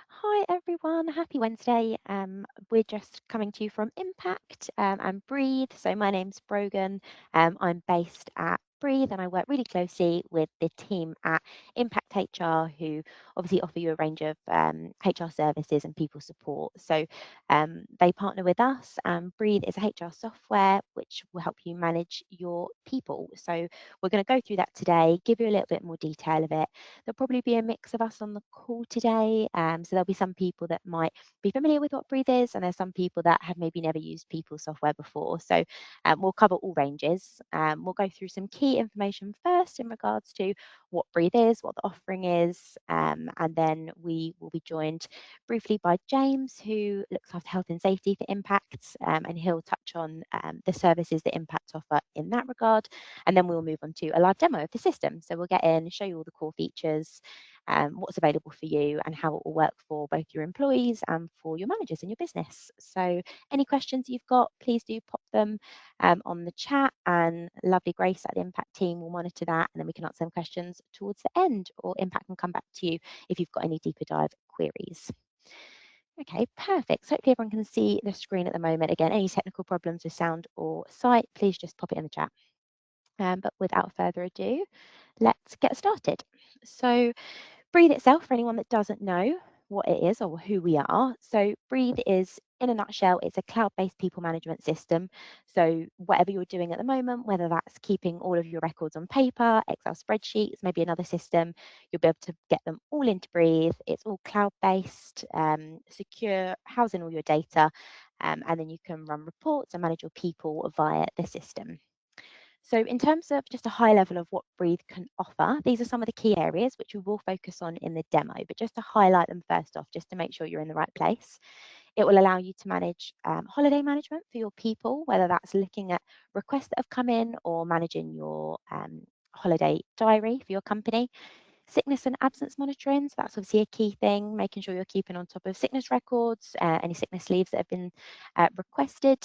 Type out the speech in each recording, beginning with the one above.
Hi everyone, happy Wednesday. We're just coming to you from Impact and Breathe. So my name's Brogan. I'm based at Breathe and I work really closely with the team at Impact HR, who obviously offer you a range of HR services and people support. So they partner with us, and Breathe is a HR software which will help you manage your people. So we're going to go through that today, give you a little bit more detail of it. There'll probably be a mix of us on the call today. So there'll be some people that might be familiar with what Breathe is, and there's some people that have maybe never used people software before. So we'll cover all ranges. We'll go through some key information first in regards to what Breathe is, what the offering is, and then we will be joined briefly by James, who looks after health and safety for Impact, and he'll touch on the services that Impact offer in that regard. And then we'll move on to a live demo of the system. So we'll get in, show you all the core features, what's available for you, and how it will work for both your employees and for your managers in your business. So any questions you've got, please do pop them on the chat, and lovely Grace at the Impact team will monitor that, and then we can answer some questions towards the end, or Impact can come back to you if you've got any deeper dive queries. Okay, perfect. So hopefully everyone can see the screen at the moment. Again, any technical problems with sound or sight, please just pop it in the chat. But without further ado, let's get started. So Breathe itself, for anyone that doesn't know what it is or who we are. So Breathe is, in a nutshell, it's a cloud-based people management system. So whatever you're doing at the moment, whether that's keeping all of your records on paper, Excel spreadsheets, maybe another system, you'll be able to get them all into Breathe. It's all cloud-based, secure, housing all your data, and then you can run reports and manage your people via the system. So in terms of just a high level of what Breathe can offer, these are some of the key areas which we will focus on in the demo, but just to highlight them first off, just to make sure you're in the right place. It will allow you to manage holiday management for your people, whether that's looking at requests that have come in or managing your holiday diary for your company. Sickness and absence monitoring, so that's obviously a key thing, making sure you're keeping on top of sickness records, any sickness leaves that have been requested.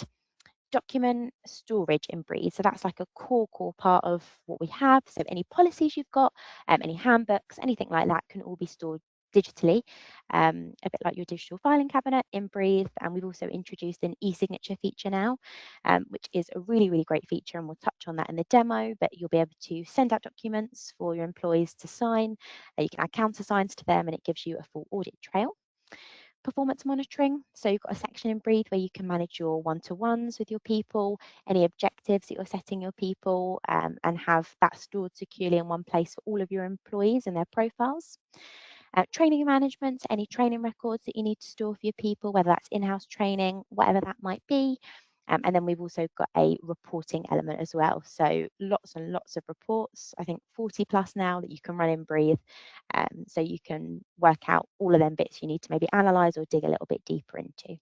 Document storage in Breathe. So that's like a core part of what we have. So any policies you've got, any handbooks, anything like that can all be stored digitally, a bit like your digital filing cabinet in Breathe. And we've also introduced an e-signature feature now, which is a really great feature, and we'll touch on that in the demo. But you'll be able to send out documents for your employees to sign. You can add countersigns to them, and it gives you a full audit trail. Performance monitoring. So you've got a section in Breathe where you can manage your one-to-ones with your people, any objectives that you're setting your people, and have that stored securely in one place for all of your employees and their profiles. Training management, any training records that you need to store for your people, whether that's in-house training, whatever that might be. And then we've also got a reporting element as well. So lots and lots of reports, I think 40 plus now that you can run in Breathe. So you can work out all of them bits you need to maybe analyze or dig a little bit deeper into.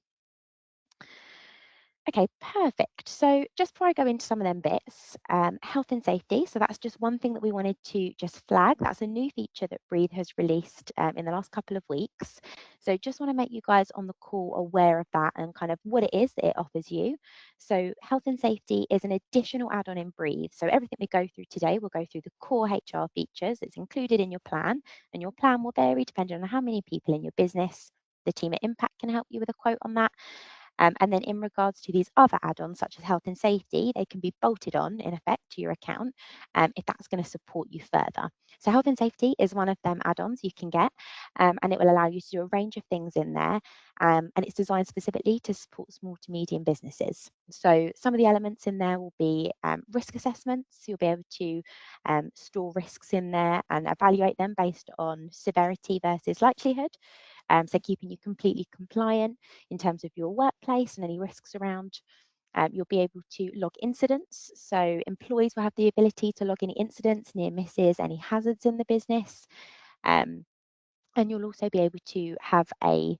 Okay, perfect. So just before I go into some of them bits, health and safety. So that's just one thing that we wanted to just flag. That's a new feature that Breathe has released in the last couple of weeks. So just want to make you guys on the call aware of that and kind of what it is that it offers you. So health and safety is an additional add-on in Breathe. So everything we go through today, we'll go through the core HR features that's included in your plan, and your plan will vary depending on how many people in your business. The team at Impact can help you with a quote on that. And then in regards to these other add-ons, such as health and safety, they can be bolted on, in effect, to your account if that's going to support you further. So health and safety is one of them add-ons you can get, and it will allow you to do a range of things in there. And it's designed specifically to support small to medium businesses. So some of the elements in there will be risk assessments. You'll be able to store risks in there and evaluate them based on severity versus likelihood. So keeping you completely compliant in terms of your workplace and any risks around. You'll be able to log incidents. So employees will have the ability to log any incidents, near misses, any hazards in the business. And you'll also be able to have a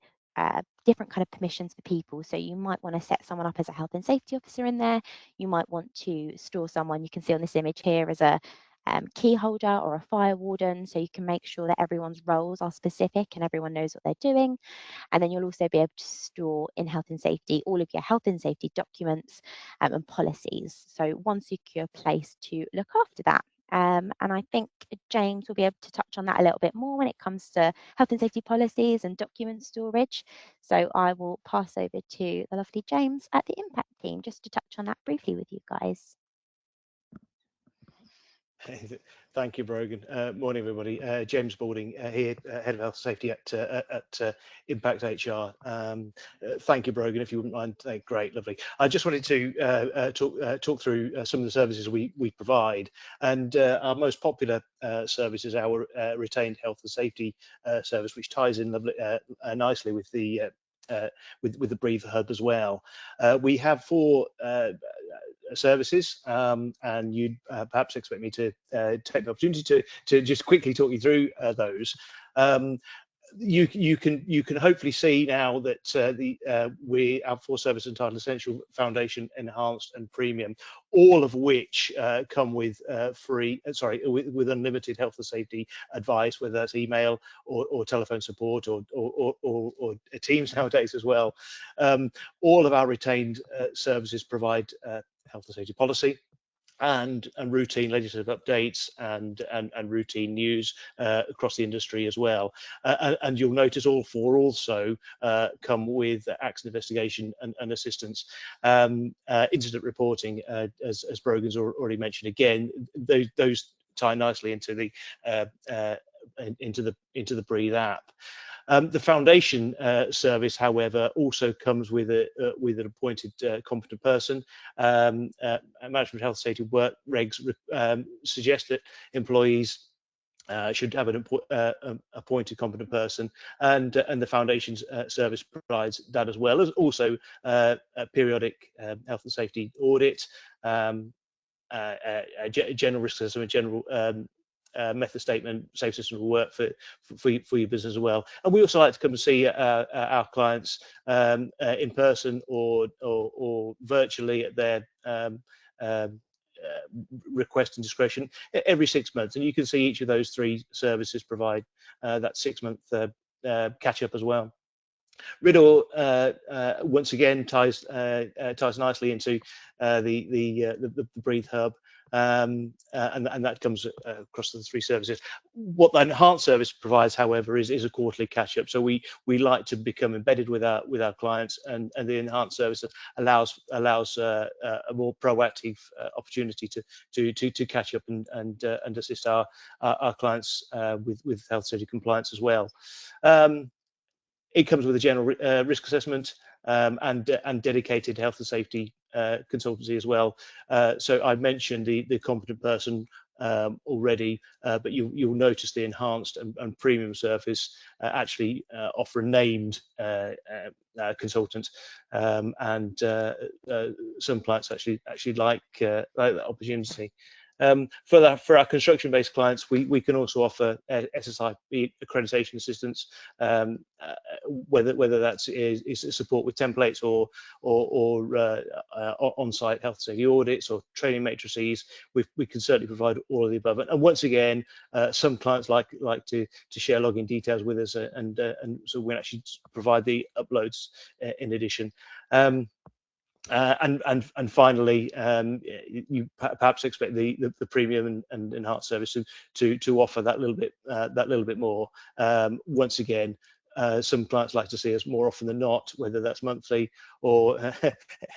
different kind of permissions for people. So you might want to set someone up as a health and safety officer in there. You might want to store someone, you can see on this image here, as a key holder or a fire warden. So you can make sure that everyone's roles are specific and everyone knows what they're doing. And then you'll also be able to store in health and safety all of your health and safety documents and policies. So one secure place to look after that. And I think James will be able to touch on that a little bit more when it comes to health and safety policies and document storage. So I will pass over to the lovely James at the Impact team just to touch on that briefly with you guys. Thank you, Brogan. Morning, everybody. James Balding here, Head of Health and Safety at Impact HR. Thank you, Brogan, if you wouldn't mind. Great, lovely. I just wanted to talk through some of the services we provide, and our most popular service is our retained health and safety service, which ties in lovely, nicely with the with the Breathe Hub as well. We have 4 services, and you'd perhaps expect me to take the opportunity to just quickly talk you through those. You can hopefully see now that our 4 services entitled Essential, Foundation, Enhanced, and Premium, all of which come with with unlimited health and safety advice, whether that's email or telephone support or Teams nowadays as well. All of our retained services provide health and safety policy and routine legislative updates and routine news across the industry as well. And you'll notice all 4 also come with accident investigation and assistance, incident reporting, as Brogan's already mentioned. Again, those tie nicely into the Breathe app. The foundation service, however, also comes with an appointed competent person. Management Health Safety Work Regs suggest that employees should have an appointed competent person, and the foundation's service provides that, as well as also a periodic health and safety audit, general risk assessment, general method statement, safe system of work for your business as well. And we also like to come and see our clients in person or virtually at their request and discretion every 6 months. And you can see each of those 3 services provide that 6-month catch up as well. Riddle once again ties nicely into the Breathe Hub, and that comes across the 3 services. What the enhanced service provides, however, is a quarterly catch-up. So we like to become embedded with our clients, and the enhanced service allows a more proactive opportunity to catch up and assist our clients with health safety compliance as well. It comes with a general risk assessment and dedicated health and safety consultancy as well. So I mentioned the competent person already, but you'll notice the enhanced and premium service actually offer a named consultant, and some clients actually like that opportunity. For our construction-based clients, we can also offer SSIP accreditation assistance, whether that's is support with templates or on-site health safety audits or training matrices. We can certainly provide all of the above. And once again, some clients like to share login details with us, and so we actually provide the uploads in addition. And finally, you perhaps expect the premium and enhanced service to offer that little bit more. Once again, some clients like to see us more often than not, whether that's monthly or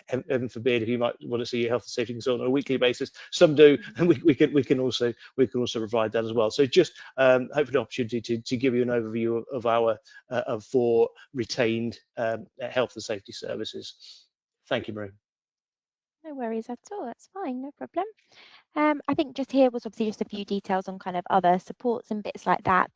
heaven forbid, if you might want to see your health and safety consultant on a weekly basis. Some do, and we can also provide that as well. So just hopefully an opportunity to give you an overview of our 4 retained health and safety services. Thank you, Marie. No worries at all, that's fine, no problem. I think just here was obviously just a few details on kind of other supports and bits like that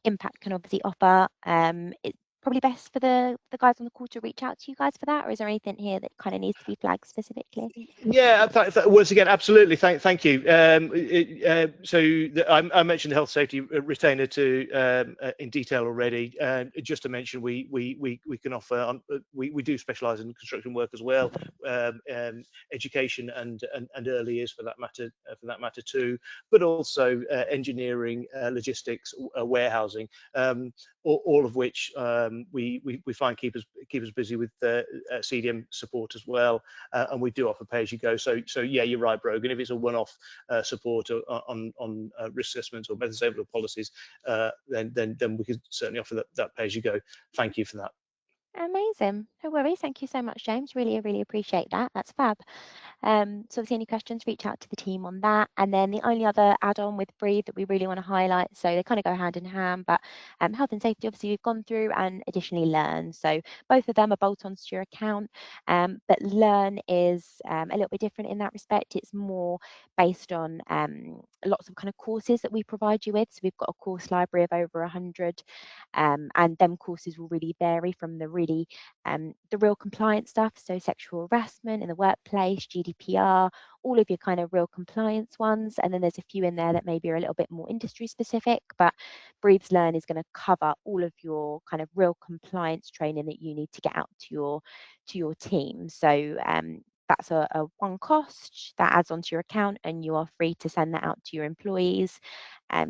Impact can obviously offer. It's probably best for the guys on the call to reach out to you guys for that, or is there anything here that kind of needs to be flagged specifically? Yeah, once again, absolutely. Thank you. I mentioned the health safety retainer in detail already. Just to mention, we can offer. We do specialise in construction work as well, education and early years for that matter too, but also engineering, logistics, warehousing. all of which we find keep us busy with CDM support as well, and we do offer pay-as-you-go. So yeah, you're right, Brogan. If it's a one-off support on risk assessments or methods able policies, then we could certainly offer that pay-as-you-go. Thank you for that. Amazing. No worries. Thank you so much, James. Really appreciate that. That's fab. So if any questions, reach out to the team on that. And then the only other add-on with Breathe that we really want to highlight, so they kind of go hand in hand, but health and safety, obviously we've gone through, and additionally Learn. So both of them are bolt-ons to your account, but Learn is a little bit different in that respect. It's more based on lots of kind of courses that we provide you with. So we've got a course library of over 100, and them courses will really vary from the real compliance stuff, so sexual harassment in the workplace, GDPR, all of your kind of real compliance ones. And then there's a few in there that maybe are a little bit more industry specific, but Breathes Learn is going to cover all of your kind of real compliance training that you need to get out to your team. So that's a one cost that adds onto your account, and you are free to send that out to your employees.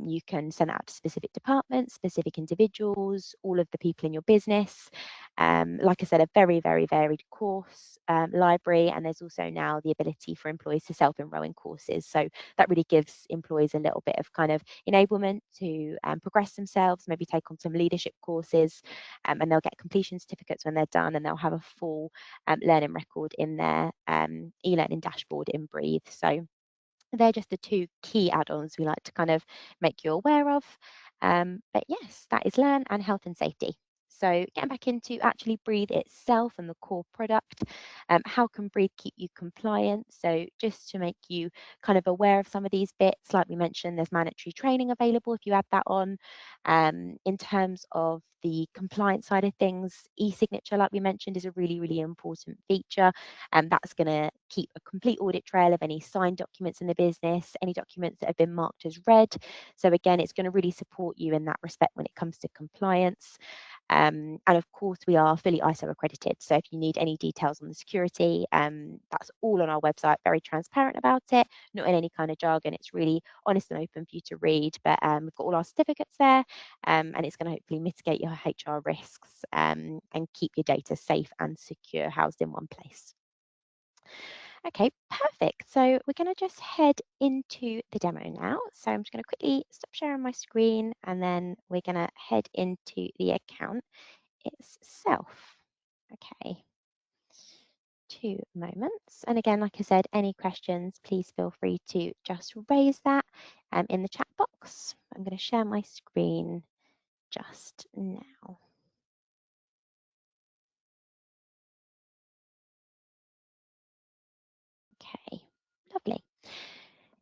You can send that out to specific departments, specific individuals, all of the people in your business. Like I said, a very varied course library, and there's also now the ability for employees to self-enroll in courses. So that really gives employees a little bit of kind of enablement to progress themselves, maybe take on some leadership courses, and they'll get completion certificates when they're done, and they'll have a full learning record in their e-learning dashboard in Breathe. So they're just the two key add-ons we like to kind of make you aware of. But yes, that is Learn and health and safety. So getting back into actually Breathe itself and the core product, how can Breathe keep you compliant? So just to make you kind of aware of some of these bits, like we mentioned, there's mandatory training available if you add that on. In terms of the compliance side of things, e-signature, like we mentioned, is a really important feature, and that's going to keep a complete audit trail of any signed documents in the business, any documents that have been marked as read. So again, it's going to really support you in that respect when it comes to compliance. And of course, we are fully ISO accredited. So if you need any details on the security, that's all on our website, very transparent about it, not in any kind of jargon. It's really honest and open for you to read. But we've got all our certificates there, and it's going to hopefully mitigate your HR risks and keep your data safe and secure, housed in one place. Okay, perfect. So we're going to just head into the demo now. So I'm just going to quickly stop sharing my screen, and then we're going to head into the account itself. Okay, 2 moments. And again, like I said, any questions, please feel free to just raise that in the chat box. I'm going to share my screen just now. Okay, lovely.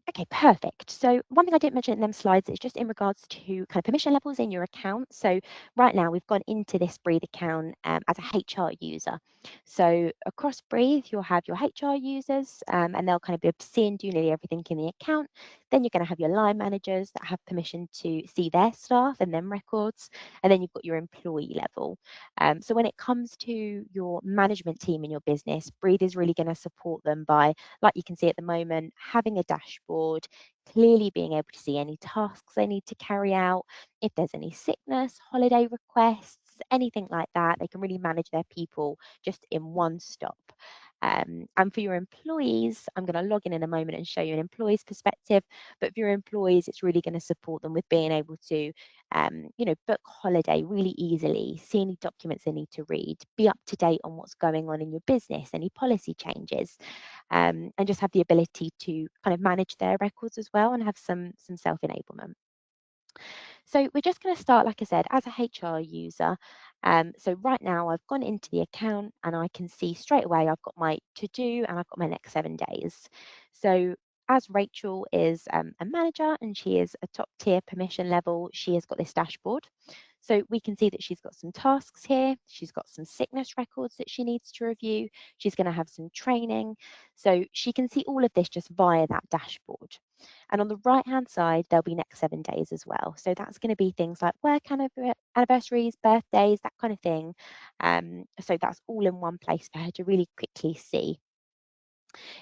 Okay, perfect. So one thing I didn't mention in them slides is just in regards to kind of permission levels in your account. So right now we've gone into this Breathe account as a HR user. So across Breathe, you'll have your HR users, and they'll kind of be seeing, do nearly everything in the account. Then you're going to have your line managers that have permission to see their staff and them records. And then you've got your employee level. So when it comes to your management team in your business, Breathe is really going to support them by, like you can see at the moment, having a dashboard, clearly being able to see any tasks they need to carry out, if there's any sickness, holiday requests, anything like that. They can really manage their people just in one stop. And for your employees, I'm going to log in a moment and show you an employee's perspective. But for your employees, it's really going to support them with being able to, book holiday really easily, see any documents they need to read, be up to date on what's going on in your business, any policy changes, and just have the ability to kind of manage their records as well and have some self-enablement. So we're just going to start, like I said, as a HR user. So right now I've gone into the account and I can see straight away I've got my to-do and I've got my next 7 days. So as Rachel is a manager and she is a top tier permission level, she has got this dashboard. So we can see that she's got some tasks here. She's got some sickness records that she needs to review. She's going to have some training. So she can see all of this just via that dashboard. And on the right-hand side, there'll be next 7 days as well. So that's going to be things like work anniversaries, birthdays, that kind of thing. So that's all in one place for her to really quickly see.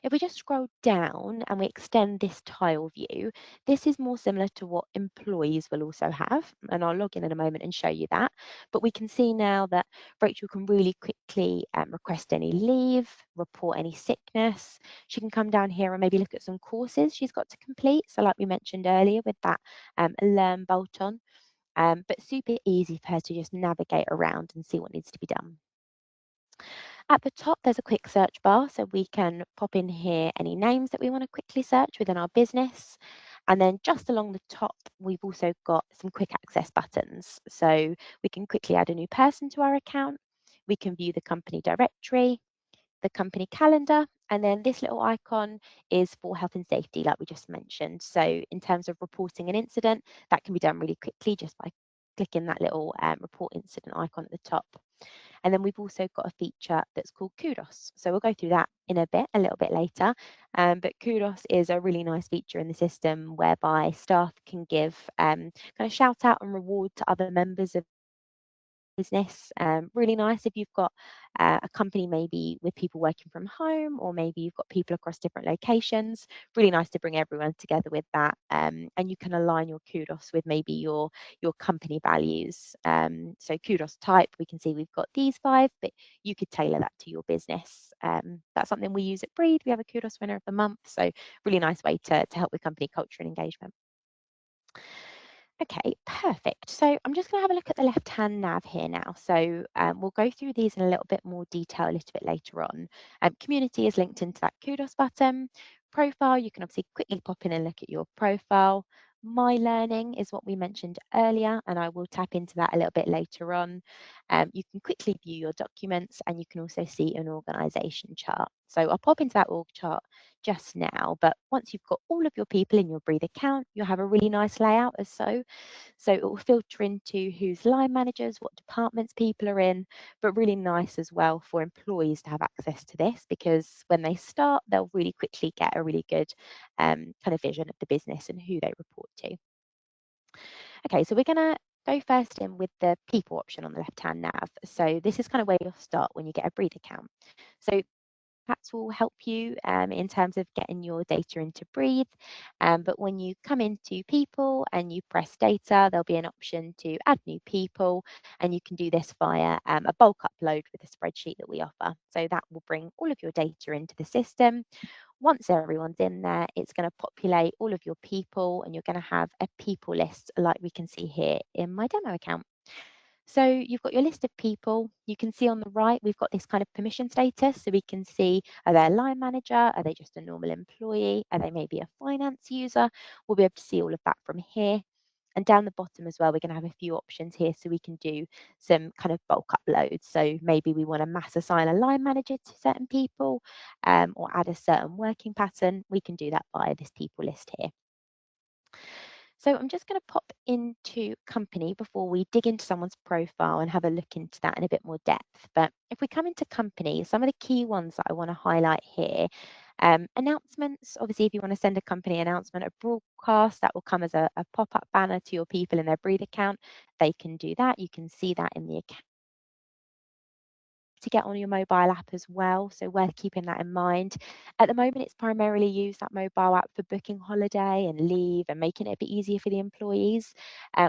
If we just scroll down and we extend this tile view, this is more similar to what employees will also have, and I'll log in a moment and show you that. But we can see now that Rachel can really quickly request any leave, report any sickness. She can come down here and maybe look at some courses she's got to complete. So like we mentioned earlier with that Learn bolt-on, but super easy for her to just navigate around and see what needs to be done. At the top, there's a quick search bar, so we can pop in here any names that we want to quickly search within our business. And then just along the top, we've also got some quick access buttons. So we can quickly add a new person to our account. We can view the company directory, the company calendar, and then this little icon is for health and safety, like we just mentioned. So in terms of reporting an incident, that can be done really quickly just by clicking that little report incident icon at the top. And then we've also got a feature that's called Kudos. So we'll go through that in a little bit later. But Kudos is a really nice feature in the system whereby staff can give kind of shout out and reward to other members of business. Really nice if you've got a company maybe with people working from home, or maybe you've got people across different locations. Really nice to bring everyone together with that, and you can align your kudos with maybe your company values. So kudos type, we can see we've got these 5, but you could tailor that to your business. That's something we use at Breathe. We have a kudos winner of the month, so really nice way to help with company culture and engagement. Okay, perfect. So I'm just going to have a look at the left-hand nav here now. So we'll go through these in a little bit more detail a little bit later on. Community is linked into that kudos button. Profile, you can obviously quickly pop in and look at your profile. My Learning is what we mentioned earlier, and I will tap into that a little bit later on. You can quickly view your documents, and you can also see an organisation chart. So I'll pop into that org chart just now, but once you've got all of your people in your Breathe account, you'll have a really nice layout as so. So it will filter into who's line managers, what departments people are in, but really nice as well for employees to have access to this, because when they start, they'll really quickly get a really good kind of vision of the business and who they report to. Okay, so we're going to go first in with the people option on the left-hand nav. So this is kind of where you'll start when you get a Breathe account. So Pats will help you in terms of getting your data into Breathe. But when you come into people and you press data, there'll be an option to add new people, and you can do this via a bulk upload with a spreadsheet that we offer. So that will bring all of your data into the system. Once everyone's in there, it's going to populate all of your people, and you're going to have a people list like we can see here in my demo account. So you've got your list of people. You can see on the right, we've got this kind of permission status. So we can see, are they a line manager? Are they just a normal employee? Are they maybe a finance user? We'll be able to see all of that from here. And down the bottom as well, we're going to have a few options here so we can do some kind of bulk uploads. So maybe we want to mass assign a line manager to certain people, or add a certain working pattern. We can do that via this people list here. So I'm just going to pop into company before we dig into someone's profile and have a look into that in a bit more depth. But if we come into company, some of the key ones that I want to highlight here, announcements. Obviously, if you want to send a company announcement, a broadcast, that will come as a pop-up banner to your people in their Breathe account. They can do that. You can see that in the account to get on your mobile app as well, so worth keeping that in mind. At the moment, it's primarily used, that mobile app, for booking holiday and leave and making it a bit easier for the employees.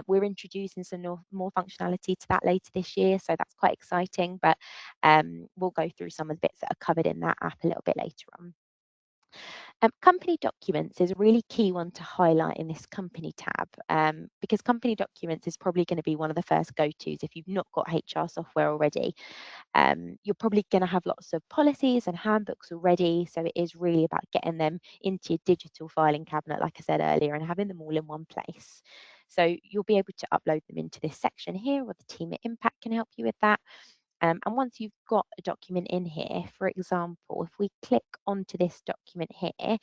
We're introducing some more functionality to that later this year, so that's quite exciting, but we'll go through some of the bits that are covered in that app a little bit later on. Company documents is a really key one to highlight in this company tab, because company documents is probably going to be one of the first go-tos if you've not got HR software already. You're probably going to have lots of policies and handbooks already, so it is really about getting them into your digital filing cabinet, like I said earlier, and having them all in one place. So you'll be able to upload them into this section here, or the team at Impact can help you with that. And once you've got a document in here, for example, if we click onto this document here,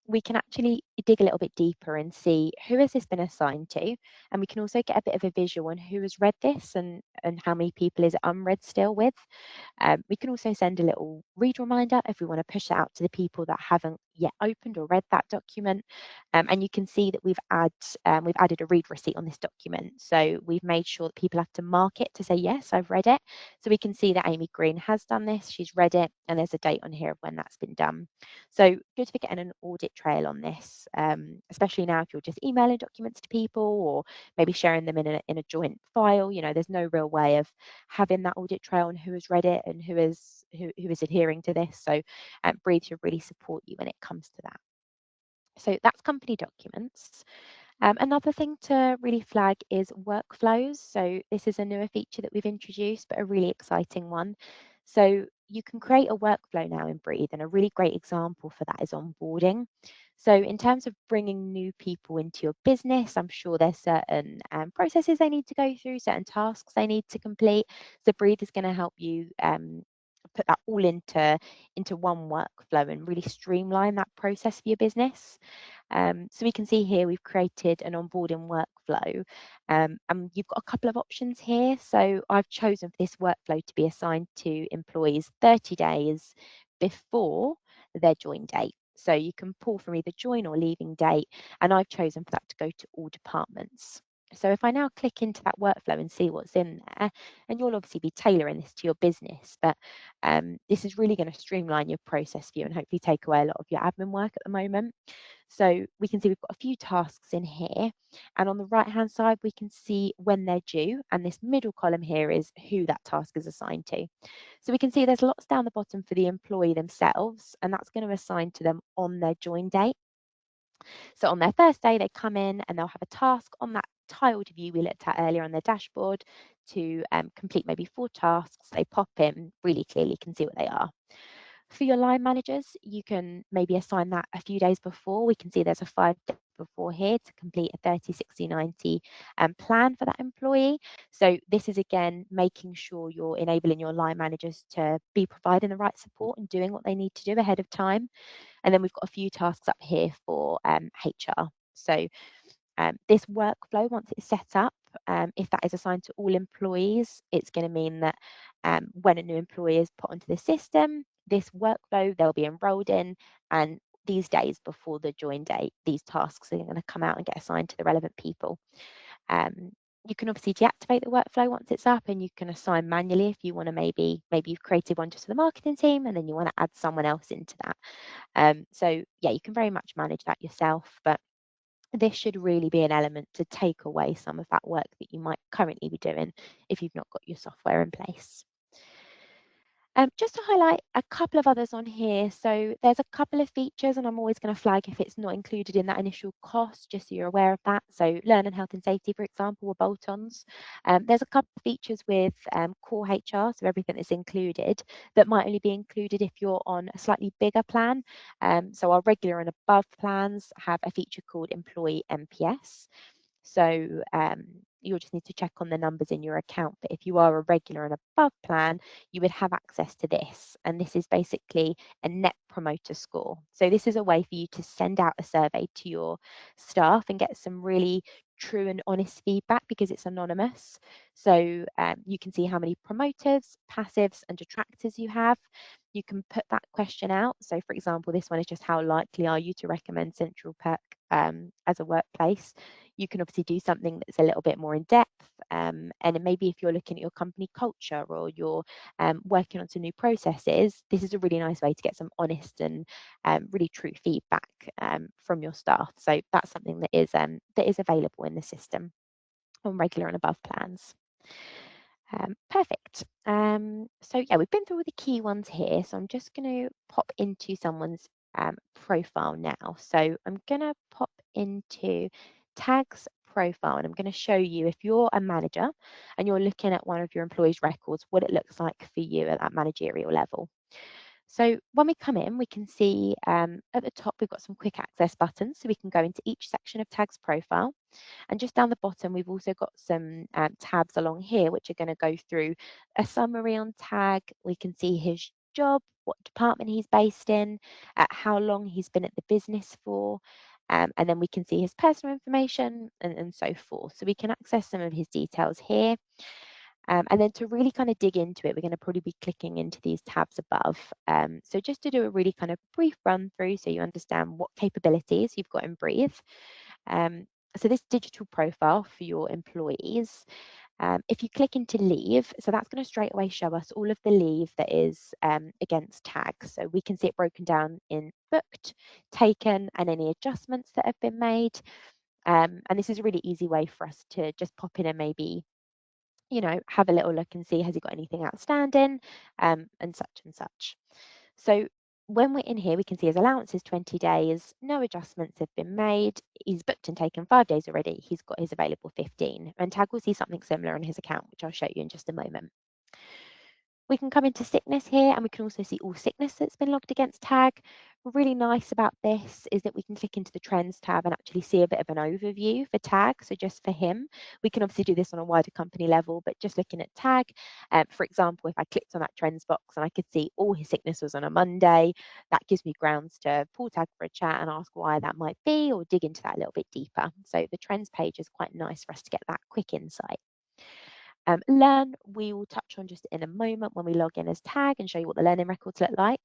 we can actually dig a little bit deeper and see who has this been assigned to, and we can also get a bit of a visual on who has read this and how many people is it unread still with. We can also send a little read reminder if we want to push it out to the people that haven't yet opened or read that document. And you can see that we've added a read receipt on this document. So we've made sure that people have to mark it to say, yes, I've read it. So we can see that Amy Green has done this, she's read it, and there's a date on here of when that's been done. So good for getting an audit trail on this, especially now if you're just emailing documents to people or maybe sharing them in a joint file. There's no real way of having that audit trail on who has read it and who is adhering to this. So Breathe should really support you when it comes to that. So that's company documents. Another thing to really flag is workflows. So this is a newer feature that we've introduced, but a really exciting one. So you can create a workflow now in Breathe, and a really great example for that is onboarding. So in terms of bringing new people into your business, I'm sure there's certain processes they need to go through, certain tasks they need to complete. So Breathe is going to help you put that all into one workflow and really streamline that process for your business. So we can see here we've created an onboarding workflow, and you've got a couple of options here. So I've chosen for this workflow to be assigned to employees 30 days before their join date. So you can pull from either join or leaving date, and I've chosen for that to go to all departments. So if I now click into that workflow and see what's in there, and you'll obviously be tailoring this to your business, but this is really going to streamline your process for you and hopefully take away a lot of your admin work at the moment. So we can see we've got a few tasks in here, and on the right hand side we can see when they're due, and this middle column here is who that task is assigned to. So we can see there's lots down the bottom for the employee themselves, and that's going to assign to them on their join date. So on their first day, they come in and they'll have a task on that tiled view we looked at earlier on their dashboard to complete maybe 4 tasks. They pop in, really clearly can see what they are. For your line managers, you can maybe assign that a few days before. We can see there's a 5 days before here to complete a 30, 60, 90 plan for that employee. So this is again making sure you're enabling your line managers to be providing the right support and doing what they need to do ahead of time. And then we've got a few tasks up here for HR. So this workflow, once it's set up, if that is assigned to all employees, it's going to mean that when a new employee is put onto the system, this workflow they'll be enrolled in, and these days before the join date, these tasks are going to come out and get assigned to the relevant people. You can obviously deactivate the workflow once it's up, and you can assign manually if you want to. Maybe you've created one just for the marketing team, and then you want to add someone else into that. So yeah, you can very much manage that yourself, but this should really be an element to take away some of that work that you might currently be doing if you've not got your software in place. Just to highlight a couple of others on here. So there's a couple of features, and I'm always going to flag if it's not included in that initial cost, just so you're aware of that. So learning health and safety, for example, were bolt-ons. There's a couple of features with core HR, so everything that's included, that might only be included if you're on a slightly bigger plan. So our regular and above plans have a feature called employee NPS. So you'll just need to check on the numbers in your account. But if you are a regular and above plan, you would have access to this. And this is basically a net promoter score. So this is a way for you to send out a survey to your staff and get some really true and honest feedback because it's anonymous. So you can see how many promoters, passives, and detractors you have. You can put that question out. So for example, this one is just how likely are you to recommend Central Perk as a workplace? You can obviously do something that's a little bit more in depth. And maybe if you're looking at your company culture or you're working on some new processes, this is a really nice way to get some honest and really true feedback from your staff. So that's something that is available in the system on regular and above plans. Perfect. So yeah, we've been through all the key ones here. So I'm just going to pop into someone's profile now. So I'm going to pop into Tag's profile, and I'm going to show you, if you're a manager and you're looking at one of your employees' records, what it looks like for you at that managerial level. So when we come in, we can see at the top, we've got some quick access buttons. So we can go into each section of Tag's profile. And just down the bottom, we've also got some tabs along here, which are going to go through a summary on Tag. We can see his job, what department he's based in, how long he's been at the business for, and then we can see his personal information and so forth. So we can access some of his details here. And then to really kind of dig into it, we're going to probably be clicking into these tabs above. So just to do a really kind of brief run through so you understand what capabilities you've got in Breathe. So this digital profile for your employees, if you click into leave, so that's going to straight away show us all of the leave that is against tags. So we can see it broken down in booked, taken, and any adjustments that have been made. And this is a really easy way for us to just pop in and maybe, have a little look and see, has he got anything outstanding, and such and such. So when we're in here, we can see his allowance is 20 days, no adjustments have been made. He's booked and taken 5 days already. He's got his available 15. And Tag will see something similar in his account, which I'll show you in just a moment. We can come into sickness here, and we can also see all sickness that's been logged against Tag. Really nice about this is that we can click into the trends tab and actually see a bit of an overview for Tag. So just for him, we can obviously do this on a wider company level, but just looking at Tag, for example, if I clicked on that trends box and I could see all his sickness was on a Monday, that gives me grounds to pull Tag for a chat and ask why that might be, or dig into that a little bit deeper. So the trends page is quite nice for us to get that quick insight. Learn, we will touch on just in a moment when we log in as Tag and show you what the learning records look like.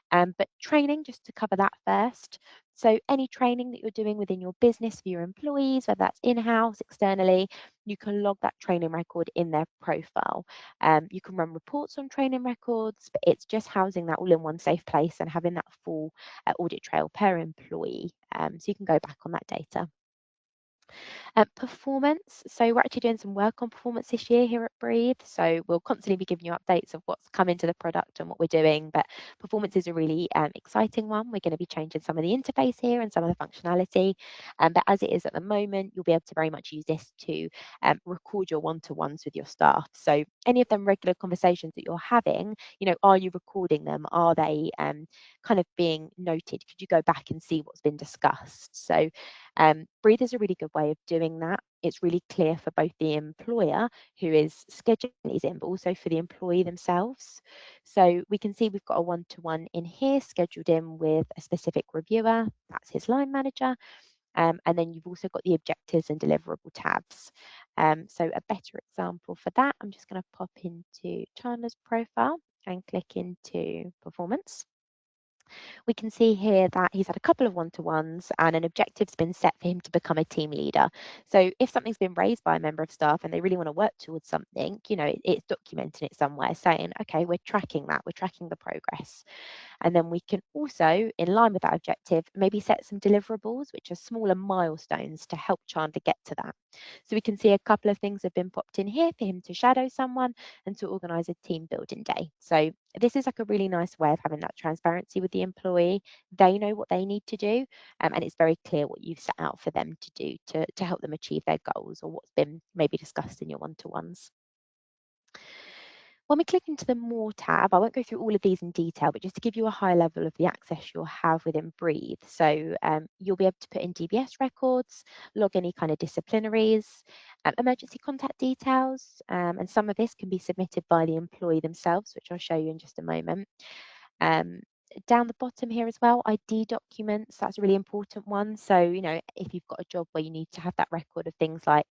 But training, just to cover that first. So any training that you're doing within your business for your employees, whether that's in-house, externally, you can log that training record in their profile. You can run reports on training records, but it's just housing that all in one safe place and having that full audit trail per employee. So you can go back on that data. Performance. So we're actually doing some work on performance this year here at Breathe. So we'll constantly be giving you updates of what's come into the product and what we're doing. But performance is a really exciting one. We're going to be changing some of the interface here and some of the functionality. But as it is at the moment, you'll be able to very much use this to record your one-to-ones with your staff. So any of them regular conversations that you're having, are you recording them? Are they kind of being noted? Could you go back and see what's been discussed? So Breathe is a really good way of doing that. It's really clear for both the employer who is scheduling these in, but also for the employee themselves. So we can see we've got a one-to-one in here scheduled in with a specific reviewer. That's his line manager. And then you've also got the objectives and deliverable tabs. So a better example for that, I'm just going to pop into Chandler's profile and click into performance. We can see here that he's had a couple of one-to-ones and an objective's been set for him to become a team leader. So if something's been raised by a member of staff and they really want to work towards something, it's documenting it somewhere saying, okay, we're tracking that, we're tracking the progress. And then we can also, in line with that objective, maybe set some deliverables, which are smaller milestones to help Chandler get to that. So we can see a couple of things have been popped in here for him to shadow someone and to organise a team building day. So this is like a really nice way of having that transparency with the employee. They know what they need to do, and it's very clear what you've set out for them to do to help them achieve their goals or what's been maybe discussed in your one-to-ones. When we click into the More tab, I won't go through all of these in detail, but just to give you a high level of the access you'll have within Breathe. So you'll be able to put in DBS records, log any kind of disciplinaries, emergency contact details, and some of this can be submitted by the employee themselves, which I'll show you in just a moment. Down the bottom here as well, ID documents, that's a really important one. So, if you've got a job where you need to have that record of things like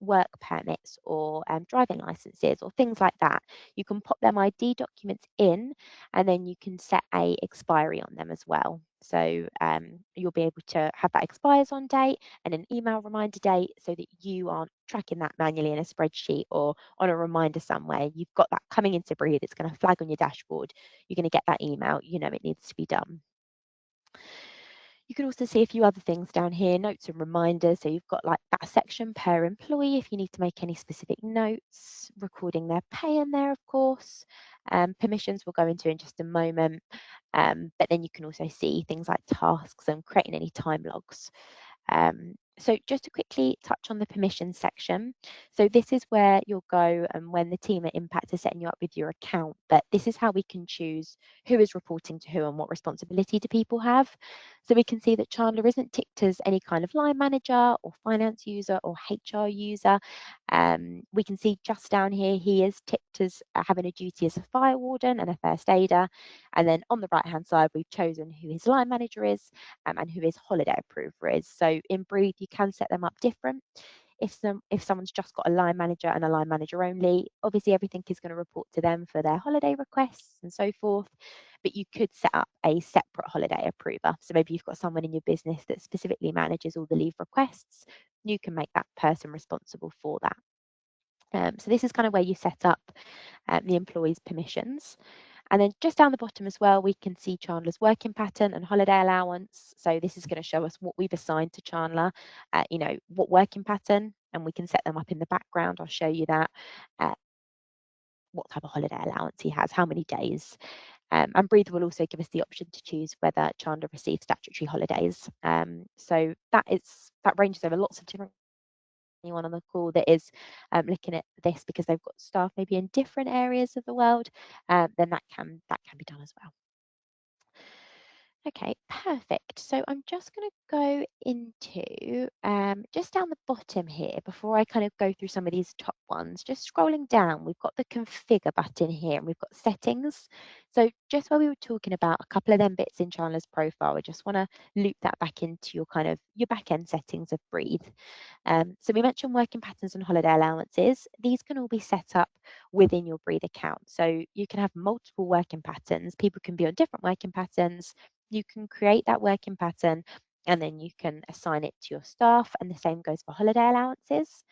work permits or driving licenses or things like that, you can pop them ID documents in and then you can set a expiry on them as well. So you'll be able to have that expires on date and an email reminder date so that you aren't tracking that manually in a spreadsheet or on a reminder somewhere. You've got that coming into Breathe. It's going to flag on your dashboard. You're going to get that email. It needs to be done. You can also see a few other things down here, notes and reminders. So you've got like that section per employee if you need to make any specific notes, recording their pay in there, of course. Permissions we'll go into in just a moment. But then you can also see things like tasks and creating any time logs. So just to quickly touch on the permissions section. So this is where you'll go and when the team at Impact are setting you up with your account, but this is how we can choose who is reporting to who and what responsibility do people have. So we can see that Chandler isn't ticked as any kind of line manager or finance user or HR user. We can see just down here, he is ticked as having a duty as a fire warden and a first aider. And then on the right-hand side, we've chosen who his line manager is and who his holiday approver is. So in Breathe, you can set them up different. If someone's just got a line manager and a line manager only, obviously everything is going to report to them for their holiday requests and so forth. But you could set up a separate holiday approver. So maybe you've got someone in your business that specifically manages all the leave requests. You can make that person responsible for that. So this is kind of where you set up the employee's permissions. And then just down the bottom as well, we can see Chandler's working pattern and holiday allowance. So this is going to show us what we've assigned to Chandler, what working pattern, and we can set them up in the background. I'll show you that, what type of holiday allowance he has, how many days. And Breathe will also give us the option to choose whether Chandler receives statutory holidays. So that ranges over lots of different. Anyone on the call that is looking at this because they've got staff maybe in different areas of the world, then that can be done as well. Okay, perfect. So I'm just going to go into just down the bottom here before I kind of go through some of these top ones. Just scrolling down, we've got the configure button here and we've got settings. So just while we were talking about a couple of them bits in Chandler's profile, I just want to loop that back into your back end settings of Breathe. So we mentioned working patterns and holiday allowances. These can all be set up within your Breathe account. So you can have multiple working patterns. People can be on different working patterns. You can create that working pattern and then you can assign it to your staff, and the same goes for holiday allowances.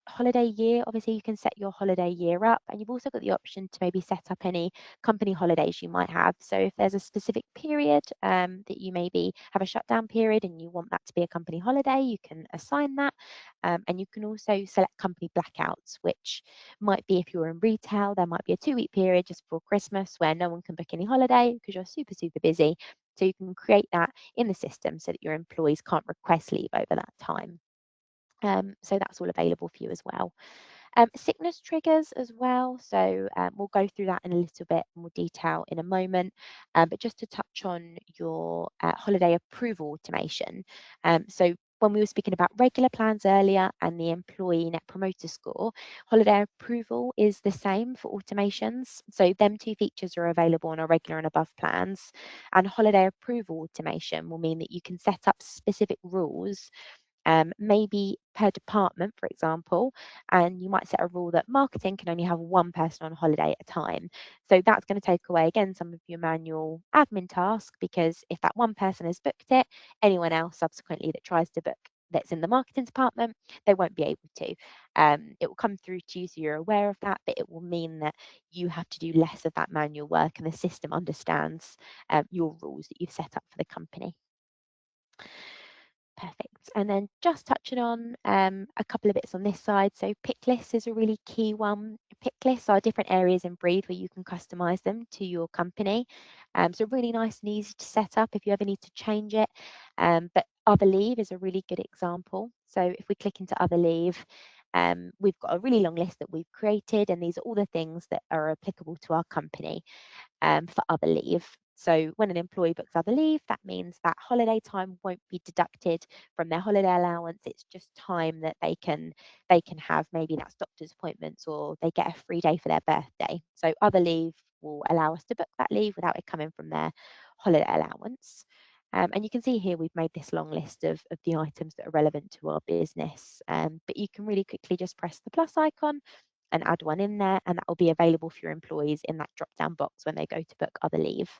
Holiday year, obviously you can set your holiday year up, and you've also got the option to maybe set up any company holidays you might have. So if there's a specific period that you maybe have a shutdown period and you want that to be a company holiday, you can assign that. And you can also select company blackouts, which might be if you're in retail, there might be a 2-week period just before Christmas where no one can book any holiday because you're super, super busy. So you can create that in the system so that your employees can't request leave over that time. So that's all available for you as well. Sickness triggers as well. So we'll go through that in a little bit more detail in a moment. But just to touch on your holiday approval automation. So when we were speaking about regular plans earlier and the employee net promoter score, holiday approval is the same for automations. So them two features are available on our regular and above plans. And holiday approval automation will mean that you can set up specific rules, maybe per department, for example, and you might set a rule that marketing can only have one person on holiday at a time. So that's going to take away, again, some of your manual admin task, because if that one person has booked it, anyone else subsequently that tries to book that's in the marketing department, they won't be able to. It will come through to you, so you're aware of that, but it will mean that you have to do less of that manual work and the system understands your rules that you've set up for the company. Perfect. And then just touching on a couple of bits on this side. So pick lists is a really key one. Pick lists are different areas in Breathe where you can customize them to your company. So really nice and easy to set up if you ever need to change it. But Other Leave is a really good example. So if we click into Other Leave, we've got a really long list that we've created, and these are all the things that are applicable to our company for Other Leave. So when an employee books Other Leave, that means that holiday time won't be deducted from their holiday allowance. It's just time that they can have. Maybe that's doctor's appointments, or they get a free day for their birthday. So Other Leave will allow us to book that leave without it coming from their holiday allowance. And you can see here we've made this long list of the items that are relevant to our business. But you can really quickly just press the plus icon and add one in there, and that will be available for your employees in that drop down box when they go to book Other Leave.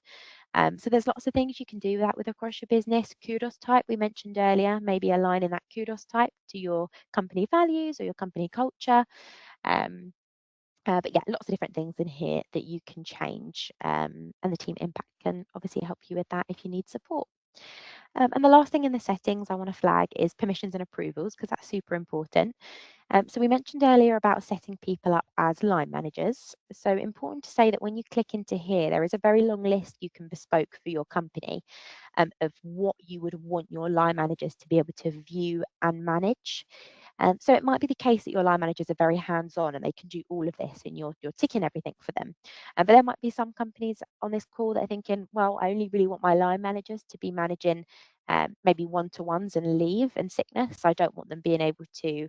So there's lots of things you can do that with across your business. Kudos type we mentioned earlier, maybe aligning that kudos type to your company values or your company culture. But yeah, lots of different things in here that you can change, and the team impact can obviously help you with that if you need support. And the last thing in the settings I want to flag is permissions and approvals, because that's super important. So we mentioned earlier about setting people up as line managers. So important to say that when you click into here, there is a very long list you can bespoke for your company of what you would want your line managers to be able to view and manage. So it might be the case that your line managers are very hands-on and they can do all of this and you're ticking everything for them. But there might be some companies on this call that are thinking, well, I only really want my line managers to be managing maybe one-to-ones and leave and sickness. I don't want them being able to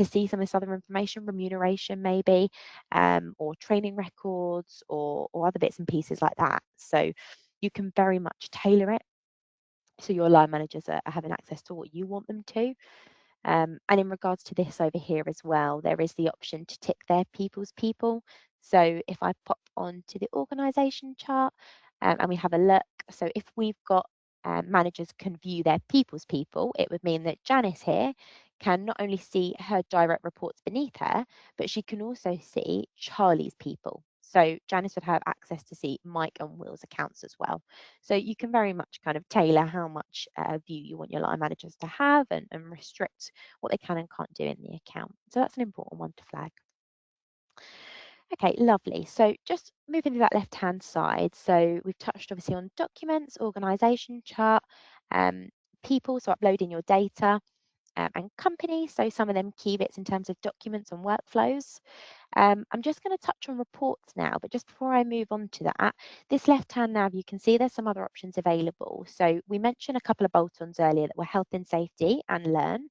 see some of this other information, remuneration maybe, or training records or other bits and pieces like that. So you can very much tailor it so your line managers are having access to what you want them to. And in regards to this over here as well, there is the option to tick their people's people. So if I pop onto the organisation chart and we have a look, so if we've got managers can view their people's people, it would mean that Janice here can not only see her direct reports beneath her, but she can also see Charlie's people. So Janice would have access to see Mike and Will's accounts as well. So you can very much kind of tailor how much view you want your line managers to have and restrict what they can and can't do in the account. So that's an important one to flag. Okay, lovely. So just moving to that left-hand side. So we've touched obviously on documents, organisation chart, people, so uploading your data, and company, so some of them key bits in terms of documents and workflows. I'm just going to touch on reports now, but just before I move on to that, this left-hand nav, you can see there's some other options available. So we mentioned a couple of bolt-ons earlier that were health and safety and learn.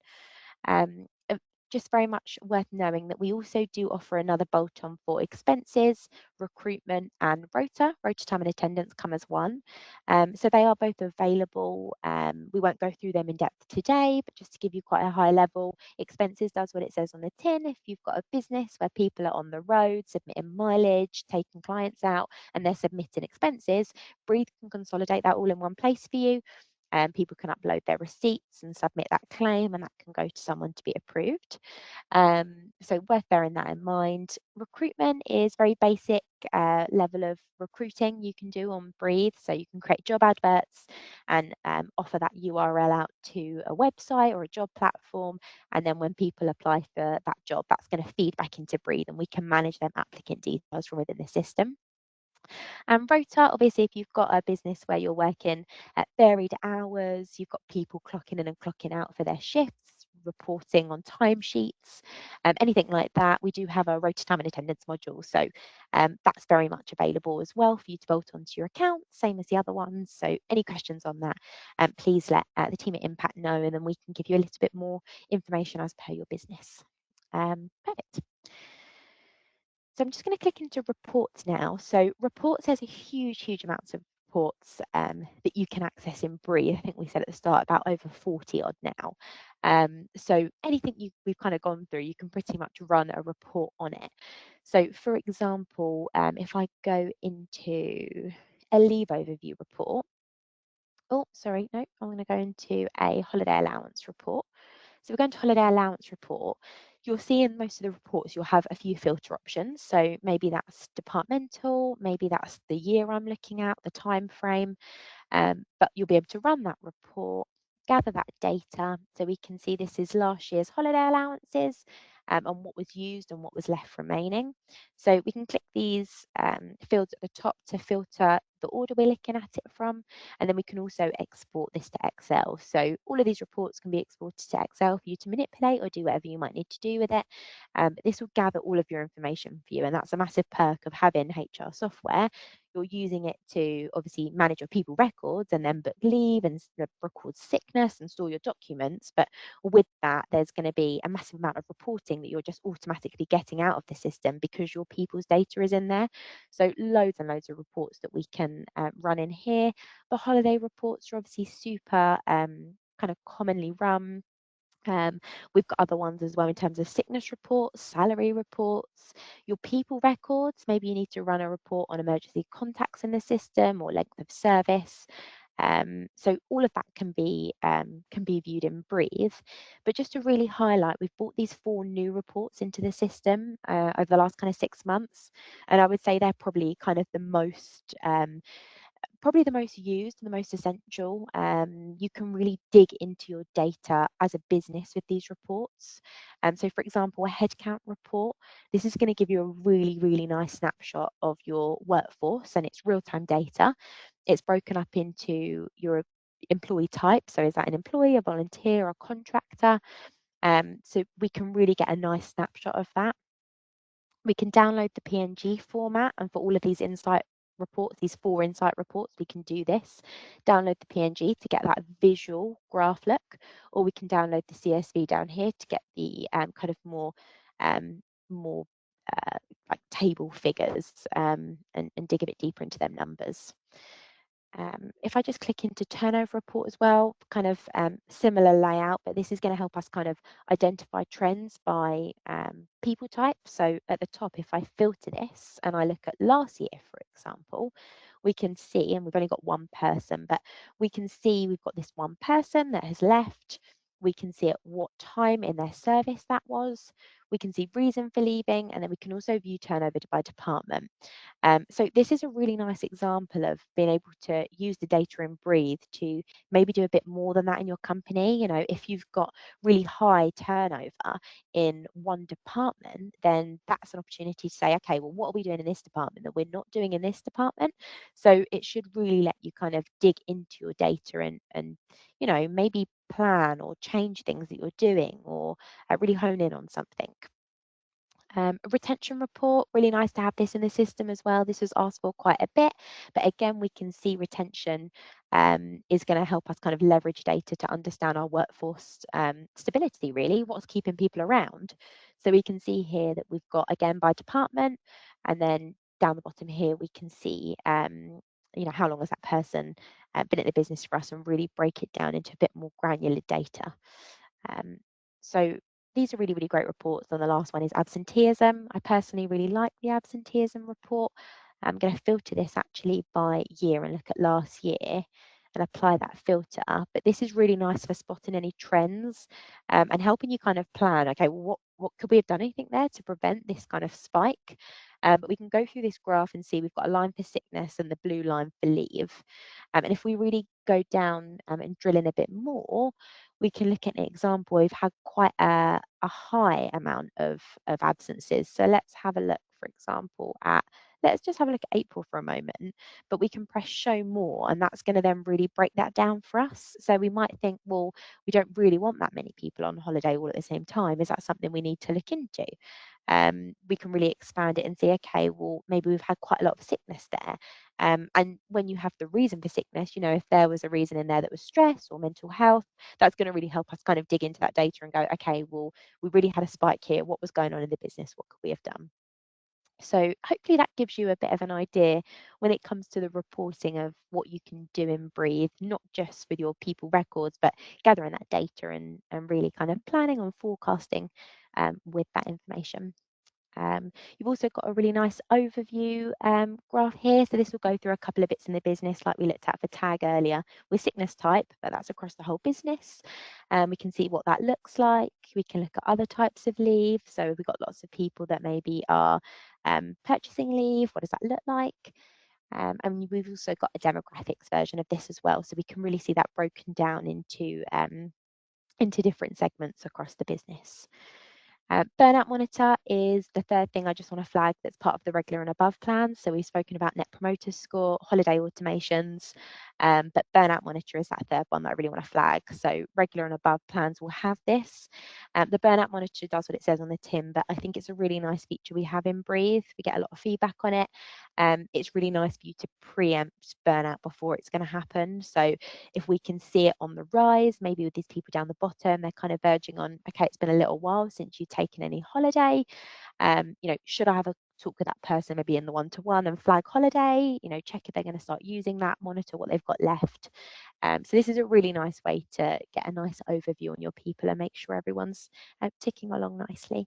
Just very much worth knowing that we also do offer another bolt-on for expenses, recruitment and rota time and attendance come as one. So they are both available. We won't go through them in depth today, but just to give you quite a high level, expenses does what it says on the tin. If you've got a business where people are on the road, submitting mileage, taking clients out, and they're submitting expenses, Breathe can consolidate that all in one place for you. People can upload their receipts and submit that claim, and that can go to someone to be approved. So worth bearing that in mind. Recruitment is very basic level of recruiting you can do on Breathe. So you can create job adverts and offer that URL out to a website or a job platform. And then when people apply for that job, that's going to feed back into Breathe, and we can manage them applicant details from within the system. And rota, obviously, if you've got a business where you're working at varied hours, you've got people clocking in and clocking out for their shifts, reporting on timesheets, anything like that, we do have a rota time and attendance module. So that's very much available as well for you to bolt onto your account, same as the other ones. So any questions on that, please let the team at Impact know, and then we can give you a little bit more information as per your business. Perfect. So I'm just going to click into reports now. So reports, there's a huge amounts of reports that you can access in Breathe. I think we said at the start about over 40 odd now. So anything we've kind of gone through, you can pretty much run a report on it. So for example, if I go into a leave overview report, oh, sorry, no, I'm going to go into a holiday allowance report. So we're going to holiday allowance report. You'll see in most of the reports, you'll have a few filter options. So maybe that's departmental, maybe that's the year I'm looking at, the time frame, but you'll be able to run that report, gather that data. So we can see this is last year's holiday allowances and what was used and what was left remaining. So we can click these fields at the top to filter the order we're looking at it from, and then we can also export this to Excel. So all of these reports can be exported to Excel for you to manipulate or do whatever you might need to do with it. This will gather all of your information for you, and that's a massive perk of having HR software. You're using it to obviously manage your people records and then book leave and record sickness and store your documents. But with that, there's going to be a massive amount of reporting that you're just automatically getting out of the system because your people's data is in there. So loads and loads of reports that we can run in here. The holiday reports are obviously super kind of commonly run. We've got other ones as well in terms of sickness reports, salary reports, your people records. Maybe you need to run a report on emergency contacts in the system or length of service. So all of that can be viewed in Breathe. But just to really highlight, we've brought these 4 new reports into the system over the last kind of 6 months, and I would say they're probably kind of the most used and the most essential. You can really dig into your data as a business with these reports. So for example, a headcount report, this is going to give you a really nice snapshot of your workforce, and it's real-time data. It's broken up into your employee type. So is that an employee, a volunteer, a contractor? So we can really get a nice snapshot of that. We can download the PNG format, and for all of these insight reports, these 4 insight reports, we can do this. Download the PNG to get that visual graph look, or we can download the CSV down here to get the kind of more like table figures and dig a bit deeper into them numbers. If I just click into turnover report as well, kind of similar layout, but this is going to help us kind of identify trends by people type. So at the top, if I filter this and I look at last year, for example, we can see, and we've only got one person, but we can see we've got this one person that has left. We can see at what time in their service that was. We can see reason for leaving, and then we can also view turnover by department. So this is a really nice example of being able to use the data in Breathe to maybe do a bit more than that in your company. You know, if you've got really high turnover in one department, then that's an opportunity to say, okay, well, what are we doing in this department that we're not doing in this department? So it should really let you kind of dig into your data and you know, maybe plan or change things that you're doing, or really hone in on something. A retention report, really nice to have this in the system as well. This was asked for quite a bit, but again, we can see retention is going to help us kind of leverage data to understand our workforce stability, really, what's keeping people around. So we can see here that we've got, again, by department, and then down the bottom here, we can see, you know, how long has that person been at the business for us, and really break it down into a bit more granular data. So these are really, really great reports. And the last one is absenteeism. I personally really like the absenteeism report. I'm going to filter this actually by year and look at last year and apply that filter. But this is really nice for spotting any trends and helping you kind of plan, okay, well, what could we have done anything there to prevent this kind of spike? But we can go through this graph and see we've got a line for sickness and the blue line for leave. And if we really go down and drill in a bit more, we can look at an example. We've had quite a high amount of absences. So let's have a look, for example, let's just have a look at April for a moment, but we can press show more, and that's going to then really break that down for us. So we might think, well, we don't really want that many people on holiday all at the same time. Is that something we need to look into? We can really expand it and see, okay, well, maybe we've had quite a lot of sickness there. And when you have the reason for sickness, you know, if there was a reason in there that was stress or mental health, that's going to really help us kind of dig into that data and go, okay, well, we really had a spike here. What was going on in the business? What could we have done? So hopefully that gives you a bit of an idea when it comes to the reporting of what you can do in Breathe, not just with your people records, but gathering that data and really kind of planning and forecasting with that information. You've also got a really nice overview graph here. So this will go through a couple of bits in the business like we looked at for tag earlier with sickness type, but that's across the whole business. We can see what that looks like. We can look at other types of leave. So we've got lots of people that maybe are purchasing leave. What does that look like? And we've also got a demographics version of this as well. So we can really see that broken down into different segments across the business. Burnout monitor is the third thing I just want to flag that's part of the regular and above plan. So we've spoken about net promoter score, holiday automations, but burnout monitor is that third one that I really want to flag. So regular and above plans will have this. The burnout monitor does what it says on the tin, but I think it's a really nice feature we have in Breathe. We get a lot of feedback on it. It's really nice for you to preempt burnout before it's going to happen. So if we can see it on the rise, maybe with these people down the bottom, they're kind of verging on, okay, it's been a little while since you've taken any holiday. You know, should I have a talk with that person maybe in the one-to-one and flag holiday? You know, check if they're going to start using that, monitor what they've got left. So this is a really nice way to get a nice overview on your people and make sure everyone's ticking along nicely.